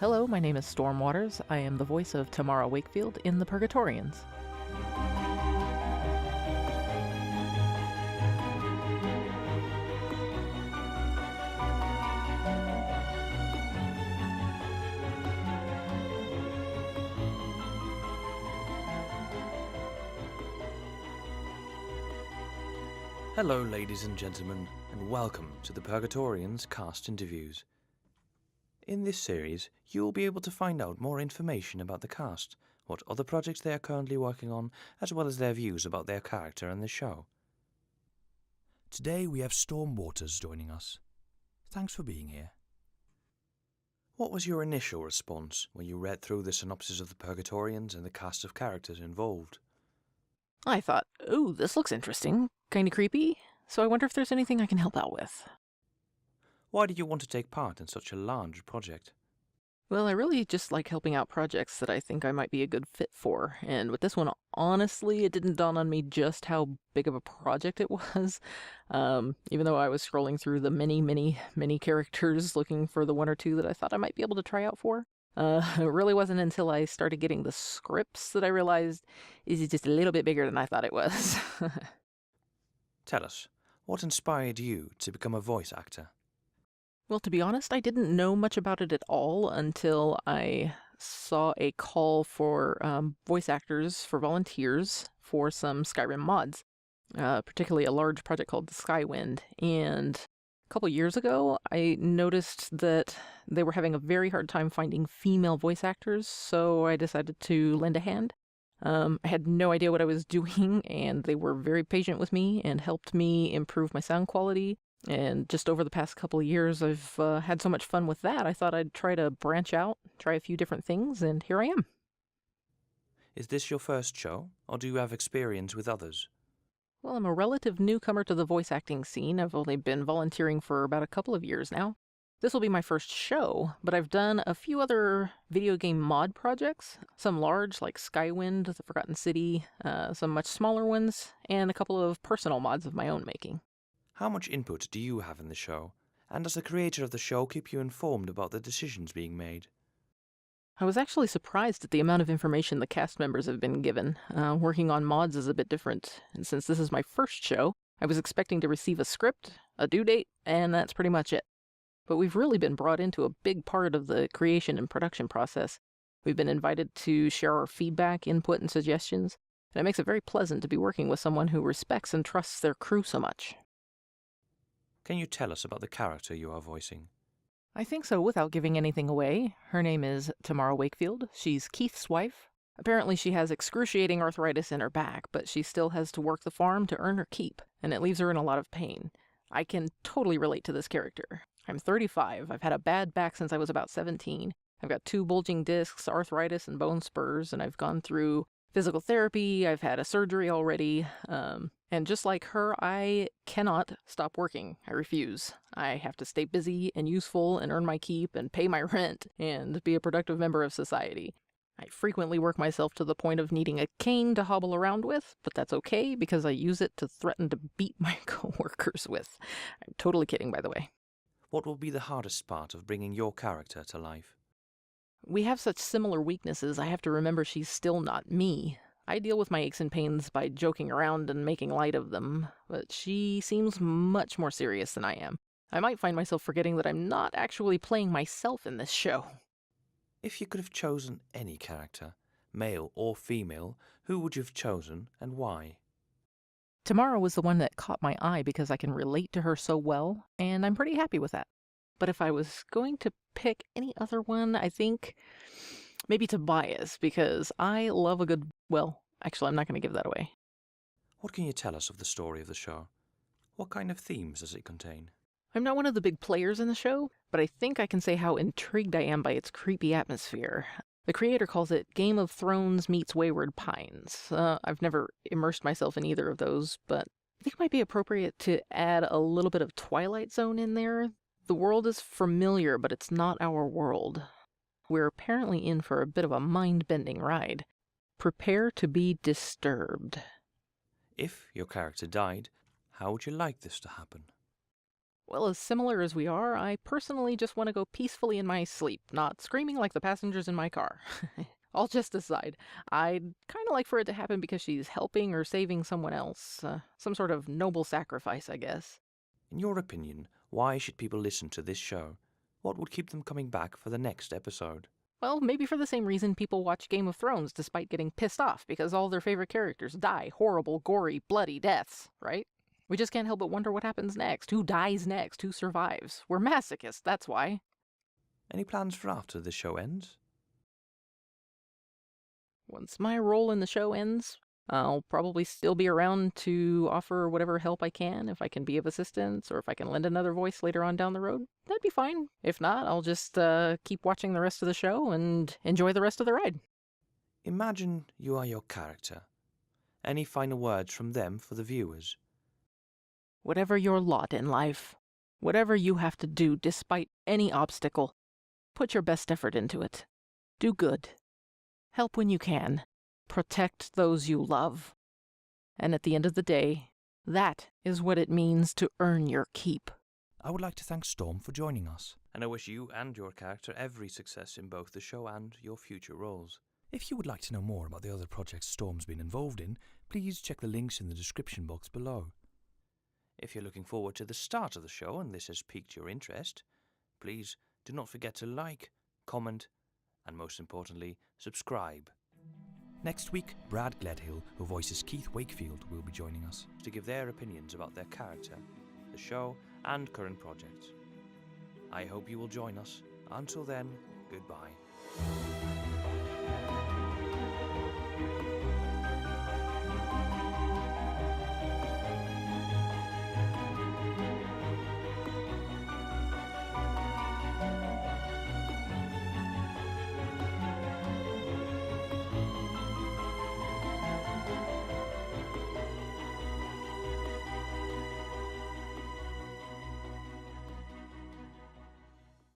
Hello, my name is Stormwaters. I am the voice of Tamara Wakefield in the Purgatorians. Hello ladies and gentlemen, and welcome to the Purgatorians cast interviews. In this series, you will be able to find out more information about the cast, what other projects they are currently working on, as well as their views about their character and the show. Today we have Stormwaters joining us. Thanks for being here. What was your initial response when you read through the synopsis of the Purgatorians and the cast of characters involved? I thought, ooh, this looks interesting, kinda creepy, so I wonder if there's anything I can help out with. Why did you want to take part in such a large project? Well, I really just like helping out projects that I think I might be a good fit for, and with this one, honestly, it didn't dawn on me just how big of a project it was. Even though I was scrolling through the many characters looking for the one or two that I thought I might be able to try out for. It really wasn't until I started getting the scripts that I realized this is just a little bit bigger than I thought it was. Tell us, what inspired you to become a voice actor? Well, to be honest, I didn't know much about it at all until I saw a call for voice actors for volunteers for some Skyrim mods, particularly a large project called the Skywind. And a couple years ago, I noticed that they were having a very hard time finding female voice actors, so I decided to lend a hand. I had no idea what I was doing, and they were very patient with me and helped me improve my sound quality. And just over the past couple of years, I've had so much fun with that, I thought I'd try to branch out, try a few different things, and here I am. Is this your first show, or do you have experience with others? Well, I'm a relative newcomer to the voice acting scene. I've only been volunteering for about a couple of years now. This will be my first show, but I've done a few other video game mod projects, some large like Skywind, The Forgotten City, some much smaller ones, and a couple of personal mods of my own making. How much input do you have in the show, and does the creator of the show keep you informed about the decisions being made? I was actually surprised at the amount of information the cast members have been given. Working on mods is a bit different, and since this is my first show, I was expecting to receive a script, a due date, and that's pretty much it. But we've really been brought into a big part of the creation and production process. We've been invited to share our feedback, input, and suggestions, and it makes it very pleasant to be working with someone who respects and trusts their crew so much. Can you tell us about the character you are voicing? I think so without giving anything away. Her name is Tamara Wakefield. She's Keith's wife. Apparently she has excruciating arthritis in her back, but she still has to work the farm to earn her keep, and it leaves her in a lot of pain. I can totally relate to this character. I'm 35. I've had a bad back since I was about 17. I've got 2 bulging discs, arthritis, and bone spurs, and I've gone through physical therapy. I've had a surgery already. And just like her, I cannot stop working. I refuse. I have to stay busy and useful and earn my keep and pay my rent and be a productive member of society. I frequently work myself to the point of needing a cane to hobble around with, but that's okay because I use it to threaten to beat my coworkers with. I'm totally kidding, by the way. What will be the hardest part of bringing your character to life? We have such similar weaknesses, I have to remember she's still not me. I deal with my aches and pains by joking around and making light of them, but she seems much more serious than I am. I might find myself forgetting that I'm not actually playing myself in this show. If you could have chosen any character, male or female, who would you have chosen and why? Tamara was the one that caught my eye because I can relate to her so well, and I'm pretty happy with that. But if I was going to pick any other one, I think maybe Tobias, because I love a good... Well, actually, I'm not going to give that away. What can you tell us of the story of the show? What kind of themes does it contain? I'm not one of the big players in the show, but I think I can say how intrigued I am by its creepy atmosphere. The creator calls it Game of Thrones meets Wayward Pines. I've never immersed myself in either of those, but I think it might be appropriate to add a little bit of Twilight Zone in there. The world is familiar, but it's not our world. We're apparently in for a bit of a mind-bending ride. Prepare to be disturbed. If your character died, how would you like this to happen? Well, as similar as we are, I personally just want to go peacefully in my sleep, not screaming like the passengers in my car. All just aside, I'd kind of like for it to happen because she's helping or saving someone else. Some sort of noble sacrifice, I guess. In your opinion, why should people listen to this show? What would keep them coming back for the next episode? Well, maybe for the same reason people watch Game of Thrones despite getting pissed off because all their favorite characters die horrible, gory, bloody deaths, right? We just can't help but wonder what happens next. Who dies next? Who survives? We're masochists, that's why. Any plans for after the show ends? Once my role in the show ends, I'll probably still be around to offer whatever help I can. If I can be of assistance or if I can lend another voice later on down the road, that'd be fine. If not, I'll just keep watching the rest of the show and enjoy the rest of the ride. Imagine you are your character. Any final words from them for the viewers? Whatever your lot in life, whatever you have to do despite any obstacle, put your best effort into it. Do good. Help when you can. Protect those you love. And at the end of the day, that is what it means to earn your keep. I would like to thank Storm for joining us, and I wish you and your character every success in both the show and your future roles. If you would like to know more about the other projects Storm's been involved in, please check the links in the description box below. If you're looking forward to the start of the show and this has piqued your interest, please do not forget to like, comment, and most importantly, subscribe. Next week, Brad Gledhill, who voices Keith Wakefield, will be joining us to give their opinions about their character, the show, and current projects. I hope you will join us. Until then, goodbye.